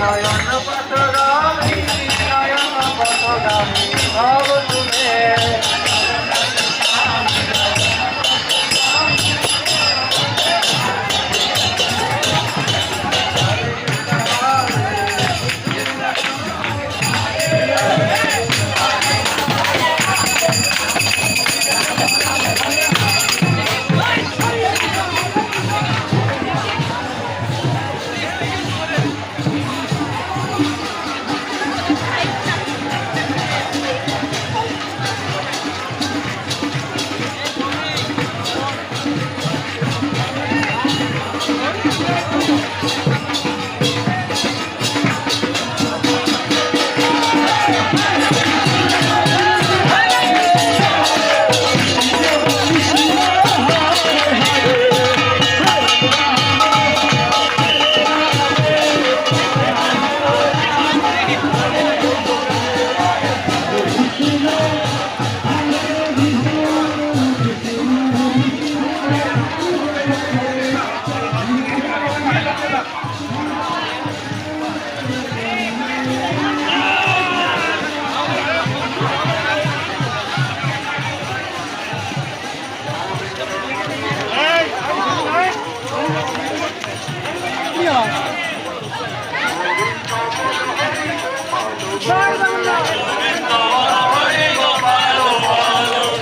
নয়ন পথগামী নয়ন পথগামী ভাব তুমি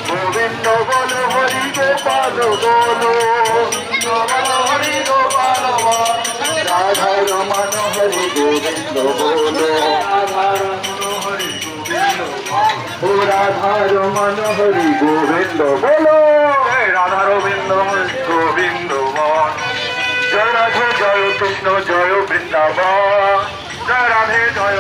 গোবিন্দ বল হরি গোপাল বলো হরি গোপাল রাধা রমন হরি গোবিন্দ বলো ও রাধা রমন হরি গোবিন্দ বলো রাধা রবীন্দ্র গোবিন্দ বল জয় রাধে জয় কৃষ্ণ জয় বৃন্দাবন জয় রাধে জয়